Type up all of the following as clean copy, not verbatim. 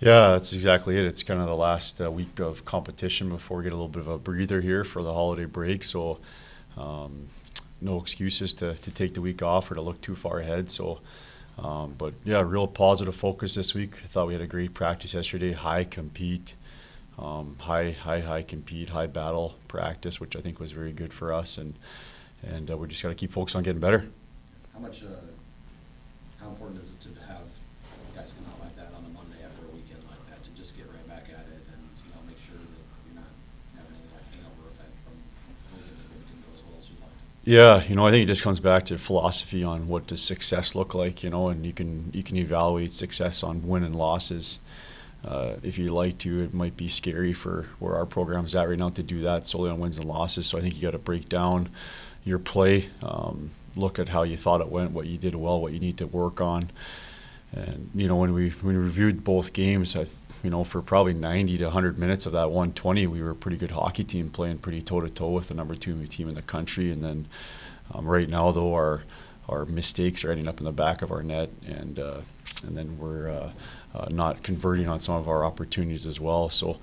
Yeah, that's exactly it. It's kind of the last week of competition before we get a little bit of a breather here for the holiday break. So, um, no excuses to take the week off or to look too far ahead. So, but yeah, real positive focus this week. I thought we had a great practice yesterday. High compete, high compete, high battle practice, which I think was very good for us. And we just got to keep focused on getting better. How much, how important is it to have guys come out like that on the Monday after a weekend like that to just get right back at it and, make sure that you're not having any like hangover effect from a weekend that didn't go as well as you'd like? Yeah, I think it just comes back to philosophy on what does success look like, and you can evaluate success on win and losses. If you like to, it might be scary for where our program's at right now to do that solely on wins and losses. So I think you got to break down your play, look at how you thought it went, what you did well, what you need to work on. And when we reviewed both games, for probably 90 to 100 minutes of that 120, we were a pretty good hockey team playing pretty toe to toe with the number 2 team in the country. And then right now, though, our mistakes are ending up in the back of our net, and then we're not converting on some of our opportunities as well. So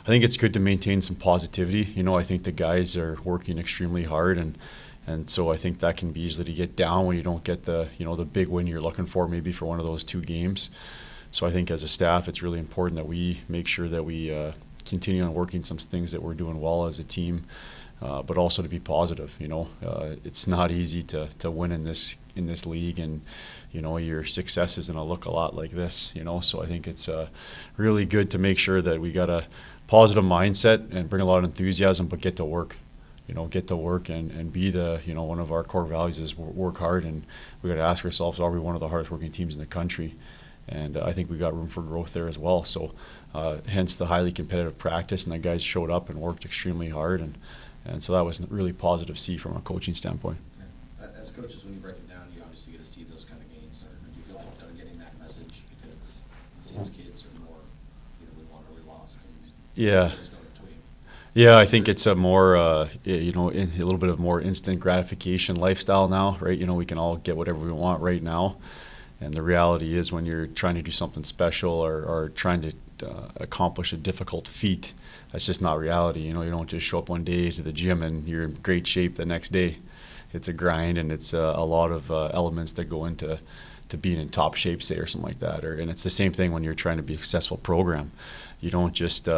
I think it's good to maintain some positivity. I think the guys are working extremely hard, and so I think that can be easy to get down when you don't get the the big win you're looking for maybe for one of those 2 games. So I think as a staff, it's really important that we make sure that we continue on working some things that we're doing well as a team, but also to be positive. It's not easy to win in this league, and your success is going to look a lot like this. So I think it's really good to make sure that we got a positive mindset and bring a lot of enthusiasm, but get to work. Get to work and be one of our core values is work hard, and we got to ask ourselves, are we one of the hardest working teams in the country? And I think we got room for growth there as well. So hence the highly competitive practice, and the guys showed up and worked extremely hard, and so that was really positive to see from a coaching standpoint. Yeah. As coaches, when you break it down, you obviously get to see those kind of gains. Or do you feel like they're getting that message because it seems kids are more, we won or we lost, and Yeah. just go to tweet. Yeah, I think it's a more, a little bit of more instant gratification lifestyle now, right? We can all get whatever we want right now. And the reality is when you're trying to do something special or trying to accomplish a difficult feat, that's just not reality. You don't just show up one day to the gym and you're in great shape the next day. It's a grind, and it's a lot of elements that go into being in top shape, say, or something like that. And it's the same thing when you're trying to be a successful program. You don't just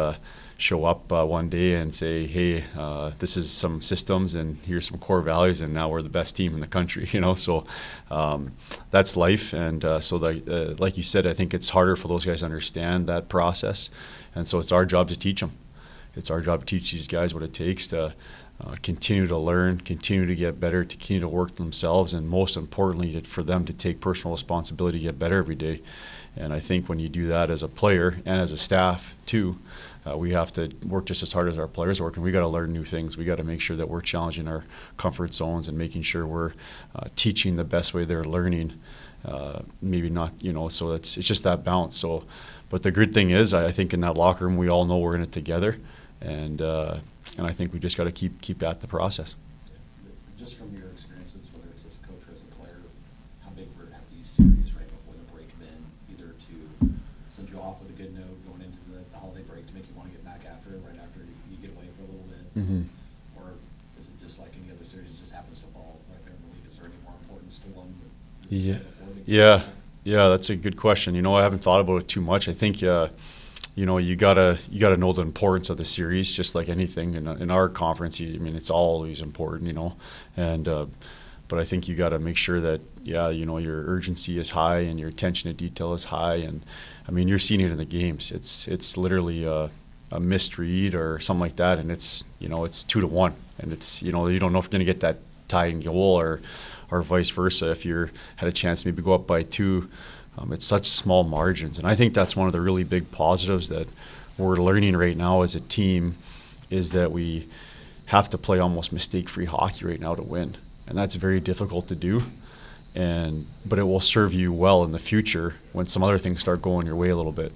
show up one day and say, hey, this is some systems and here's some core values, and now we're the best team in the country. So that's life. And so like you said, I think it's harder for those guys to understand that process. And so it's our job to teach them. It's our job to teach these guys what it takes to continue to learn, continue to get better, to continue to work themselves, and most importantly, for them to take personal responsibility to get better every day. And I think when you do that as a player and as a staff too, we have to work just as hard as our players work, and we got to learn new things. We got to make sure that we're challenging our comfort zones and making sure we're teaching the best way they're learning. Maybe not, so it's just that balance. So, but the good thing is, I think in that locker room, we all know we're in it together, and I think we just got to keep at the process. Just from your experiences, whether it's as a coach or as a player, how big were these series right before the break been, either to send you off with a good note going into the holiday break to make you want to get back after it right after you get away for a little bit? Mm-hmm. Or is it just like any other series, it just happens to fall right there in the week? Is there any more importance to one? Yeah, that's a good question. I haven't thought about it too much. I think you gotta know the importance of the series, just like anything in our conference. It's always important, and but I think you got to make sure that your urgency is high and your attention to detail is high, and you're seeing it in the games. It's literally a misread or something like that, and it's 2-1, and it's you don't know if you're gonna get that tying goal or vice versa. If you had a chance to maybe go up by 2. It's such small margins, and I think that's one of the really big positives that we're learning right now as a team, is that we have to play almost mistake-free hockey right now to win, and that's very difficult to do. But it will serve you well in the future when some other things start going your way a little bit.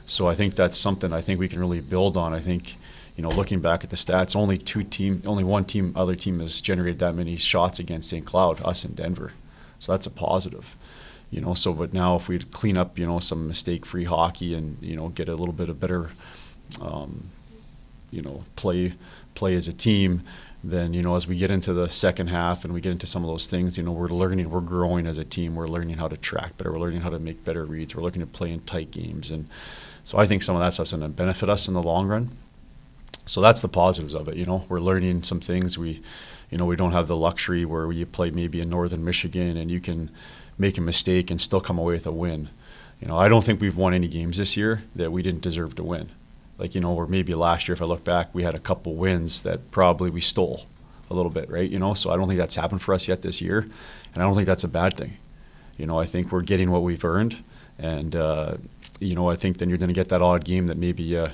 So I think that's something I think we can really build on. I think looking back at the stats, only one other team has generated that many shots against St. Cloud, us and Denver. So that's a positive. So but now if we clean up, some mistake-free hockey and, get a little bit of better, play as a team, then, as we get into the second half and we get into some of those things, we're growing as a team. We're learning how to track better. We're learning how to make better reads. We're looking to play in tight games. And so I think some of that stuff's going to benefit us in the long run. So that's the positives of it. We're learning some things. We don't have the luxury where you play maybe in northern Michigan and you can make a mistake and still come away with a win. I don't think we've won any games this year that we didn't deserve to win. Or maybe last year, if I look back, we had a couple wins that probably we stole a little bit, right? So I don't think that's happened for us yet this year, and I don't think that's a bad thing. I think we're getting what we've earned, and I think then you're going to get that odd game that maybe you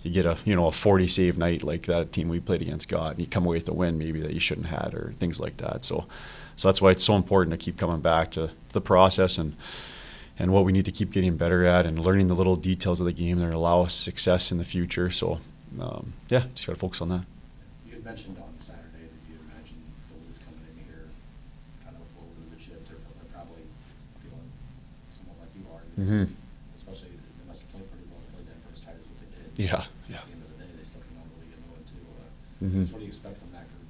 get a 40 save night like that team we played against got, and you come away with a win maybe that you shouldn't have had or things like that. So that's why it's so important to keep coming back to the process and what we need to keep getting better at and learning the little details of the game that allow us success in the future. So, just got to focus on that. You had mentioned on Saturday that you imagined Duluth coming in here kind of over the chip. They're probably feeling somewhat like you are. Mm-hmm. Especially, they must have played pretty well to play Denver as tight as what they did. Yeah. At the end of the day, they still came out of the league and won too. Mm-hmm. So what do you expect from that group?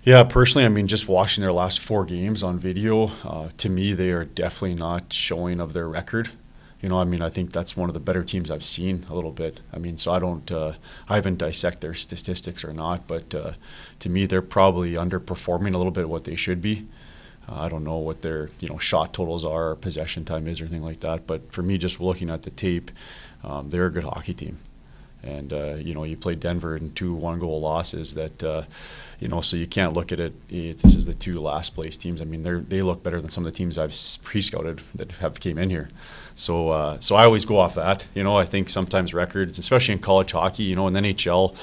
Yeah, personally, just watching their last 4 games on video, to me, they are definitely not showing of their record. I think that's one of the better teams I've seen a little bit. So I haven't dissected their statistics or not, but to me, they're probably underperforming a little bit what they should be. I don't know what their, shot totals are or possession time is or anything like that, but for me, just looking at the tape, they're a good hockey team. And, you play Denver in 2 one-goal losses that, so you can't look at it, this is the 2 last-place teams. They look better than some of the teams I've pre-scouted that have came in here. So I always go off that. I think sometimes records, especially in college hockey, in the NHL,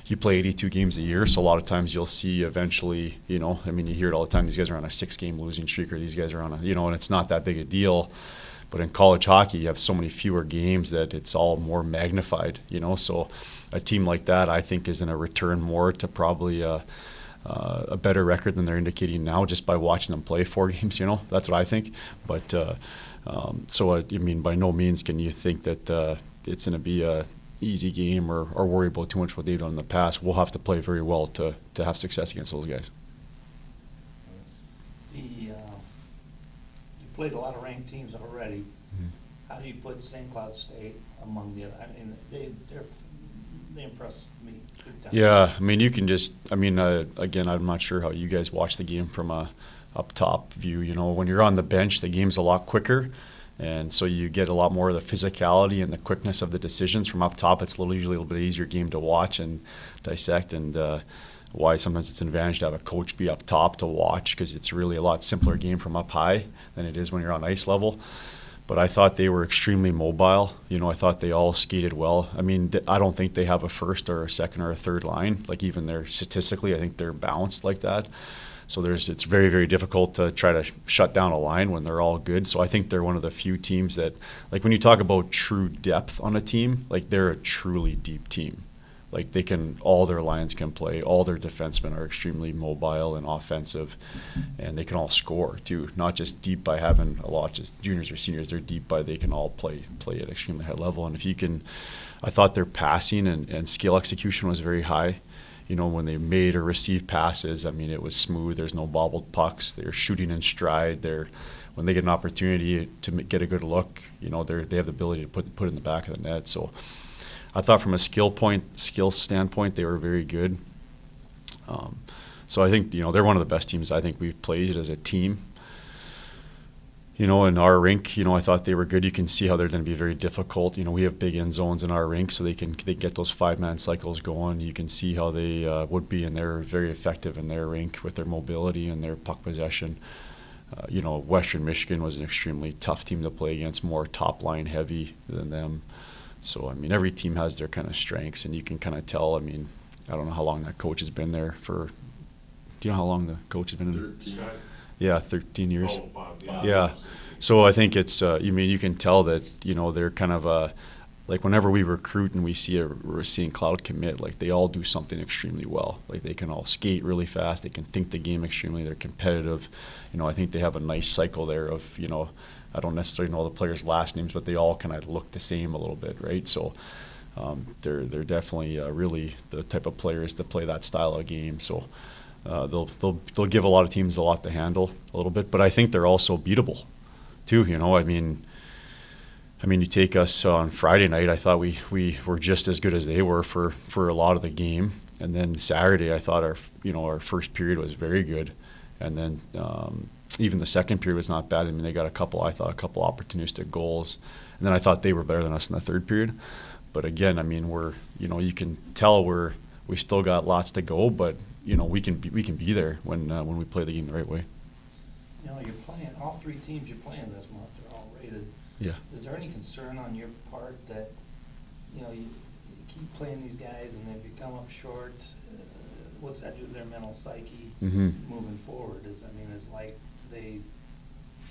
you play 82 games a year, so a lot of times you'll see eventually, you hear it all the time, these guys are on a 6-game losing streak or these guys are on a, and it's not that big a deal. But in college hockey, you have so many fewer games that it's all more magnified, So a team like that, I think, is going to return more to probably a better record than they're indicating now just by watching them play 4 games, That's what I think. But by no means can you think that it's going to be a easy game or worry about too much what they've done in the past. We'll have to play very well to have success against those guys. You played a lot of ranked teams already. Mm-hmm. How do you put St. Cloud State among the other? They impressed me big time. Yeah, you can just, again, I'm not sure how you guys watch the game from a up top view. When you're on the bench, the game's a lot quicker. And so you get a lot more of the physicality and the quickness of the decisions from up top. It's usually a little bit easier game to watch and dissect, and why sometimes it's an advantage to have a coach be up top to watch, because it's really a lot simpler game from up high than it is when you're on ice level. But I thought they were extremely mobile. I thought they all skated well. I don't think they have a first or a second or a third line. Even statistically, I think they're balanced like that. So it's very, very difficult to try to shut down a line when they're all good. So I think they're one of the few teams that, when you talk about true depth on a team, they're a truly deep team. All their lines can play, all their defensemen are extremely mobile and offensive, and they can all score too. Not just deep by having a lot just juniors or seniors, they're deep by they can all play at extremely high level. And if you can, I thought their passing and skill execution was very high. When they made or received passes, it was smooth. There's no bobbled pucks. They're shooting in stride. When they get an opportunity to get a good look, they have the ability to put it in the back of the net. So I thought from a skill standpoint, they were very good. So I think, they're one of the best teams I think we've played as a team. In our rink, I thought they were good. You can see how they're going to be very difficult. We have big end zones in our rink, so they get those 5-man cycles going. You can see how they would be, and they're very effective in their rink with their mobility and their puck possession. Western Michigan was an extremely tough team to play against, more top-line heavy than them. So, every team has their kind of strengths, and you can kind of tell. I don't know how long that coach has been there for. Do you know how long the coach has been in? 13. Yeah, 13 years. Oh, wow. Yeah. So I think it's, you can tell that, they're kind of like whenever we recruit and we're seeing Cloud commit, like they all do something extremely well. Like they can all skate really fast. They can think the game extremely. They're competitive. I think they have a nice cycle there of, I don't necessarily know the players' last names, but they all kind of look the same a little bit, right? So they're definitely really the type of players that play that style of game. So they'll give a lot of teams a lot to handle a little bit, but I think they're also beatable too. I mean, you take us on Friday night, I thought we were just as good as they were for a lot of the game. And then Saturday, I thought our first period was very good. And then even the second period was not bad. I mean, they got a couple opportunistic goals. And then I thought they were better than us in the third period. But again, I mean, you can tell we still got lots to go, but we can be there when we play the game the right way. You're playing, all three teams you're playing this month are all rated. Yeah. Is there any concern on your part that, you keep playing these guys and if you come up short, what's that do to their mental psyche moving forward?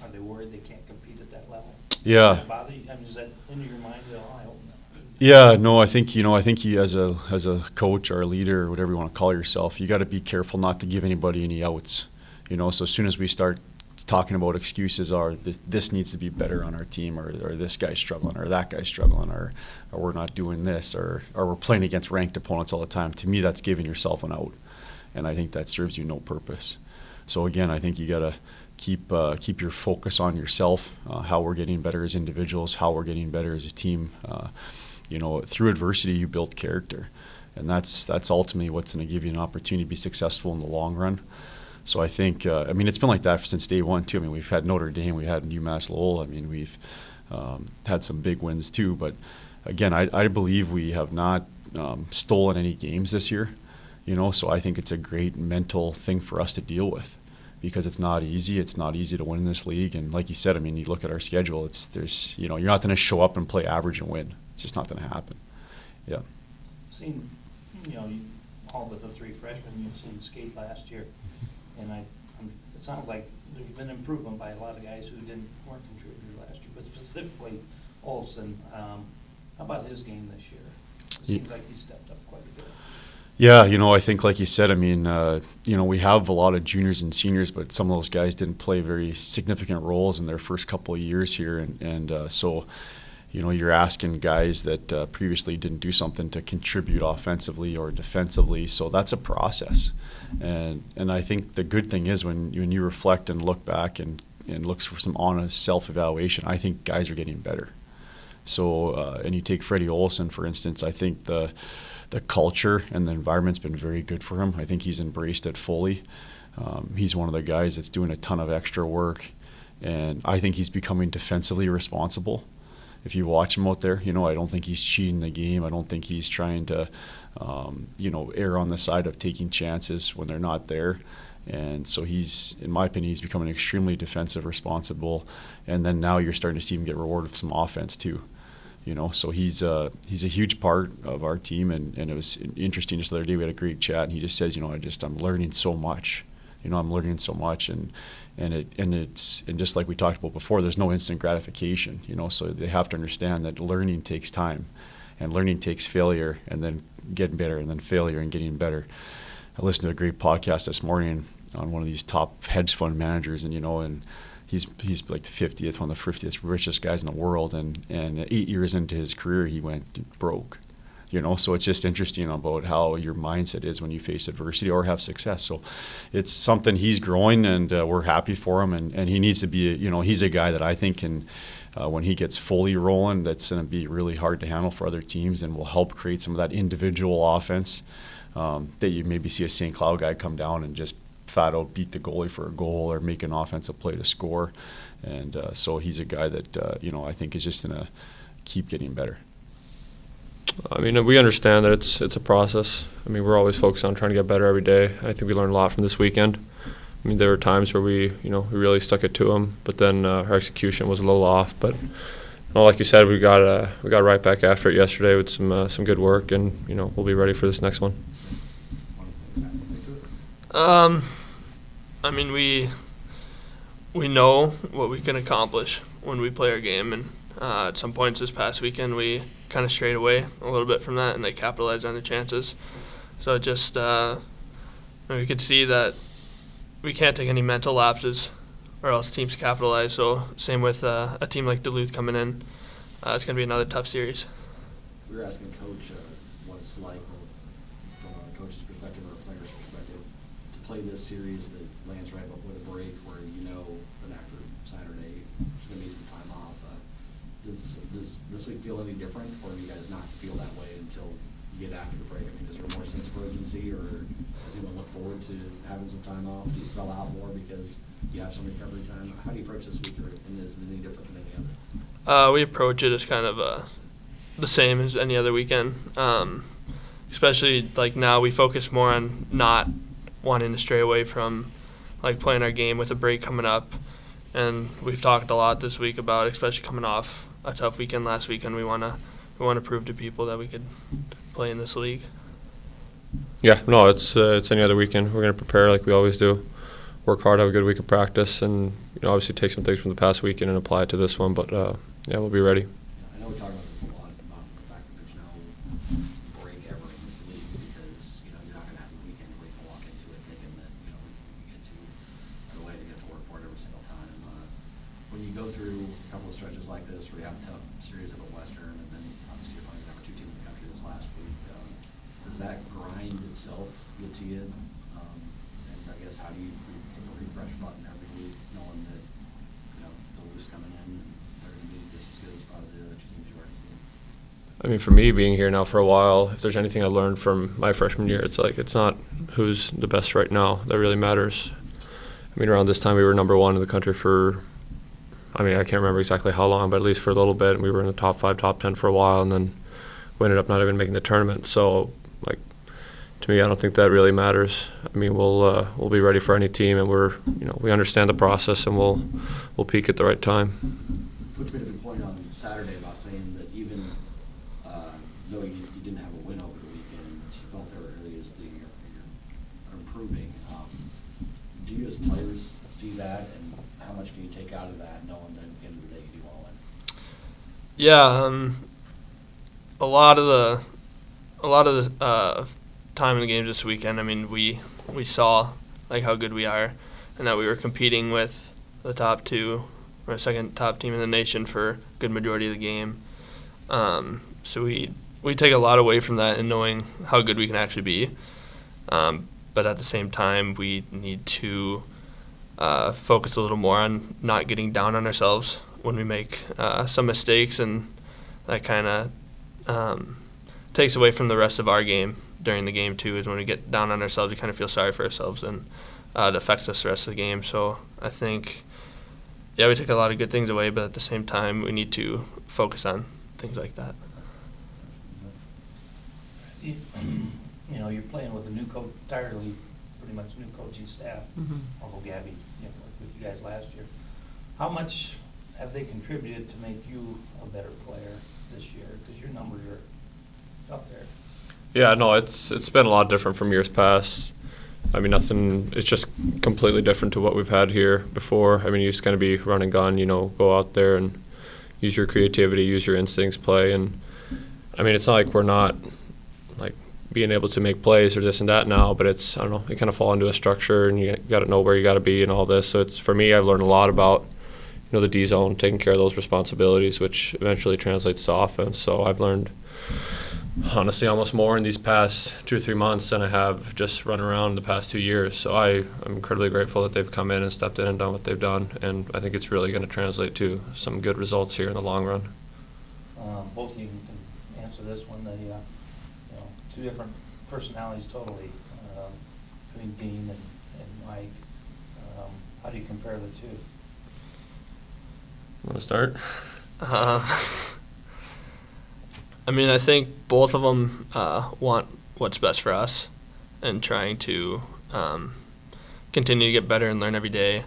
Are they worried they can't compete at that level? Yeah. Does that bother you? I mean, is that into your mind? I hope not. Yeah, no, I think you as a coach or a leader or whatever you want to call yourself, you got to be careful not to give anybody any outs. So as soon as we start talking about excuses this needs to be better on our team, or this guy's struggling, or that guy's struggling, or we're not doing this, or we're playing against ranked opponents all the time. To me, that's giving yourself an out, and I think that serves you no purpose. So again, I think you got to keep your focus on yourself, how we're getting better as individuals, how we're getting better as a team. Through adversity, you build character, and that's ultimately what's going to give you an opportunity to be successful in the long run. So I think, it's been like that since day one, too. I mean, we've had Notre Dame, we had UMass Lowell. I mean, we've had some big wins, too. But, again, I believe we have not stolen any games this year, So I think it's a great mental thing for us to deal with because it's not easy. It's not easy to win in this league. And like you said, I mean, you look at our schedule, you're not going to show up and play average and win. It's just not going to happen. Yeah. Seen, all but the three freshmen you've seen skate last year. And it sounds like there's been improvement by a lot of guys who weren't contributors last year, but specifically Olsen. How about his game this year? It seems like he stepped up quite a bit. Yeah, I think like you said, I mean, we have a lot of juniors and seniors, but some of those guys didn't play very significant roles in their first couple of years here, and so. You're asking guys that previously didn't do something to contribute offensively or defensively, so that's a process. And I think the good thing is when you reflect and look back and look for some honest self-evaluation, I think guys are getting better. So, and you take Freddie Olsen, for instance, I think the culture and the environment's been very good for him. I think he's embraced it fully. He's one of the guys that's doing a ton of extra work, and I think he's becoming defensively responsible. If you watch him out there, I don't think he's cheating the game. I don't think he's trying to, err on the side of taking chances when they're not there. And so in my opinion, he's becoming extremely defensive, responsible. And then now you're starting to see him get rewarded with some offense too. So he's a huge part of our team. And it was interesting just the other day, we had a great chat, and he just says, I'm learning so much. I'm learning so much, and just like we talked about before, there's no instant gratification, so they have to understand that learning takes time, and learning takes failure, and then getting better, and then failure and getting better. I listened to a great podcast this morning on one of these top hedge fund managers, and he's like the 50th, one of the 50th richest guys in the world, and 8 years into his career, he went broke. So it's just interesting about how your mindset is when you face adversity or have success. So it's something he's growing, and we're happy for him. And he needs to be, he's a guy that I think can, when he gets fully rolling, that's going to be really hard to handle for other teams and will help create some of that individual offense that you maybe see a St. Cloud guy come down and just flat out beat the goalie for a goal or make an offensive play to score. And so he's a guy that, I think is just going to keep getting better. I mean, we understand that it's a process. I mean, we're always focused on trying to get better every day. I think we learned a lot from this weekend. I mean, there were times where we really stuck it to them, but then our execution was a little off. But like you said, we got right back after it yesterday with some good work, and we'll be ready for this next one. I mean, we know what we can accomplish when we play our game, and At some points this past weekend, we kind of strayed away a little bit from that, and they capitalized on their chances. So it just we could see that we can't take any mental lapses, or else teams capitalize. So same with a team like Duluth coming in. It's going to be another tough series. We were asking Coach what it's like, both from a coach's perspective or a player's perspective, to play this series that lands right before the break, where you know that after Saturday there's going to be some time off. Does this week feel any different, or do you guys not feel that way until you get after the break? I mean, is there more sense of urgency, or does anyone look forward to having some time off? Do you sell out more because you have some recovery time? How do you approach this week, and is it any different than any other? We approach it as kind of the same as any other weekend. Especially like now, we focus more on not wanting to stray away from like playing our game with a break coming up. And we've talked a lot this week about, especially coming off a tough weekend last weekend, we wanna prove to people that we could play in this league. Yeah, no, it's any other weekend. We're going to prepare like we always do. Work hard, have a good week of practice, and obviously take some things from the past weekend and apply it to this one. But yeah, we'll be ready. Yeah, I know we talk about this a lot, about the fact that there's no break ever in this league, because you're not going to have a weekend where you can walk into it thinking that we get to the way to get to work for it every single time. When you go through a couple of stretches like this, where you have a tough series of a Western, and then obviously you're playing the number 2 team in the country this last week, does that grind itself get to you? And I guess how do you hit the refresh button every week, knowing that Duluth's coming in and they're going to be just as good as probably the other 2 teams you've already seen? I mean, for me, being here now for a while, if there's anything I learned from my freshman year, it's like it's not who's the best right now that really matters. I mean, around this time, we were number 1 in the country for, I mean, I can't remember exactly how long, but at least for a little bit. And we were in the top 5, top 10 for a while, and then we ended up not even making the tournament. So, like, to me, I don't think that really matters. I mean, we'll be ready for any team, and we understand the process, and we'll peak at the right time. Coach made a good point on Saturday about saying that even though you didn't have a win over the weekend, you felt there were areas that you're improving. Do you as players see that, and how much can you take out of that, knowing that at the end of the day you do want to win? Yeah, a lot of the time in the games this weekend, I mean, we saw like how good we are, and that we were competing with the top 2 or second top team in the nation for a good majority of the game. So we take a lot away from that, and knowing how good we can actually be. But at the same time, we need to focus a little more on not getting down on ourselves when we make some mistakes, and that kind of takes away from the rest of our game during the game too. Is when we get down on ourselves, we kind of feel sorry for ourselves, and it affects us the rest of the game. So I think, yeah, we take a lot of good things away, but at the same time, we need to focus on things like that. You're playing with a new coach, entirely pretty much new coaching staff, although Gabby worked with you guys last year. How much have they contributed to make you a better player this year? Because your numbers are up there. Yeah, no, it's been a lot different from years past. I mean, it's just completely different to what we've had here before. I mean, you just kind of be run and gun, go out there and use your creativity, use your instincts, play. And, I mean, it's not like we're not, like, being able to make plays or this and that now, but it's, I don't know, you kind of fall into a structure, and you got to know where you got to be and all this. So for me, I've learned a lot about, the D zone, taking care of those responsibilities, which eventually translates to offense. So I've learned, honestly, almost more in these past 2 or 3 months than I have just run around the past 2 years. So I'm incredibly grateful that they've come in and stepped in and done what they've done, and I think it's really going to translate to some good results here in the long run. Both of you can answer this one. 2 different personalities totally, between Dean and Mike. How do you compare the 2? Want to start? I mean, I think both of them want what's best for us, and trying to continue to get better and learn every day.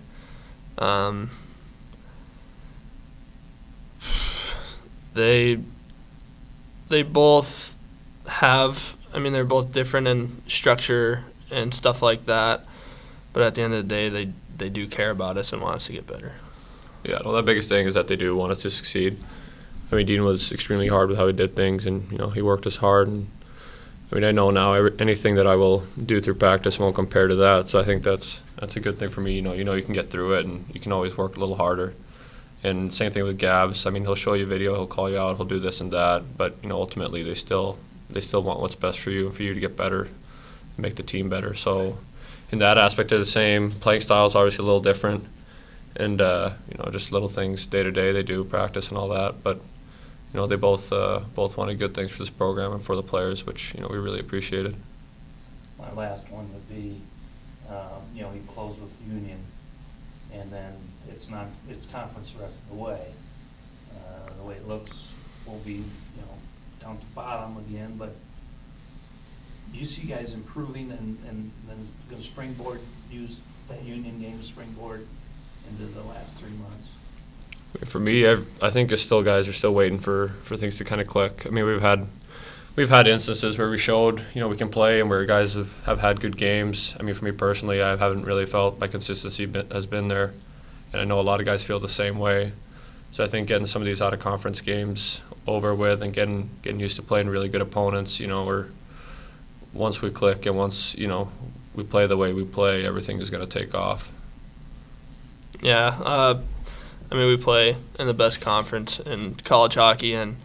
They both have, I mean, they're both different in structure and stuff like that, but at the end of the day, they do care about us and want us to get better. Yeah, well, the biggest thing is that they do want us to succeed. I mean, Dean was extremely hard with how he did things, and he worked us hard. And I mean, I know now anything that I will do through practice won't compare to that. So I think that's a good thing for me. You can get through it, and you can always work a little harder. And same thing with Gabs. I mean, he'll show you video, he'll call you out, he'll do this and that. But ultimately, they still want what's best for you and for you to get better, and make the team better. So in that aspect, they're the same. Playing style is obviously a little different, and just little things day to day they do, practice and all that. But they both wanted good things for this program and for the players, which we really appreciated. My last one would be, we close with Union, and then it's conference the rest of the way. The way it looks, we'll be down to bottom again, but do you see guys improving and then going to use that Union game to springboard into the last 3 months? For me, I think it's still guys are still waiting for things to kind of click. I mean, we've had instances where we showed we can play and where guys have had good games. I mean, for me personally, I haven't really felt my consistency has been there, and I know a lot of guys feel the same way. So I think getting some of these out of conference games over with and getting used to playing really good opponents, once we click and once we play the way we play, everything is going to take off. Yeah, I mean, we play in the best conference in college hockey, and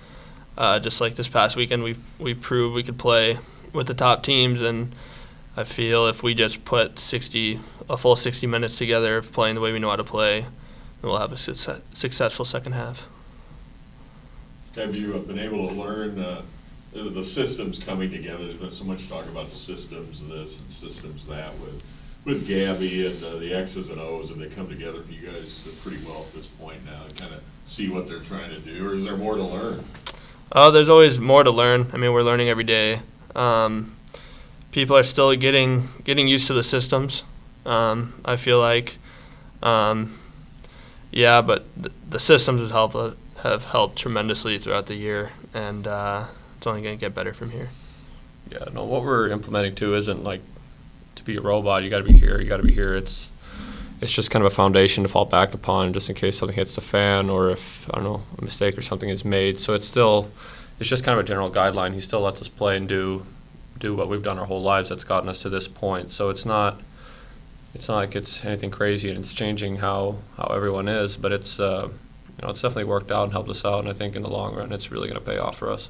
just like this past weekend, we proved we could play with the top teams, and I feel if we just put a full 60 minutes together of playing the way we know how to play, we'll have a successful second half. Have you been able to learn the systems coming together? There's been so much talk about systems this and systems that with Gabby and the X's and O's, and they come together for you guys pretty well at this point now to kind of see what they're trying to do, or is there more to learn? There's always more to learn. I mean, we're learning every day. People are still getting used to the systems. I feel like, but the systems have helped tremendously throughout the year, and it's only going to get better from here. Yeah, no, what we're implementing too isn't like to be a robot. You got to be here. You got to be here. It's just kind of a foundation to fall back upon, just in case something hits the fan or if a mistake or something is made. So it's just kind of a general guideline. He still lets us play and do what we've done our whole lives. That's gotten us to this point. So it's not like it's anything crazy and it's changing how everyone is. But it's definitely worked out and helped us out. And I think in the long run, it's really going to pay off for us.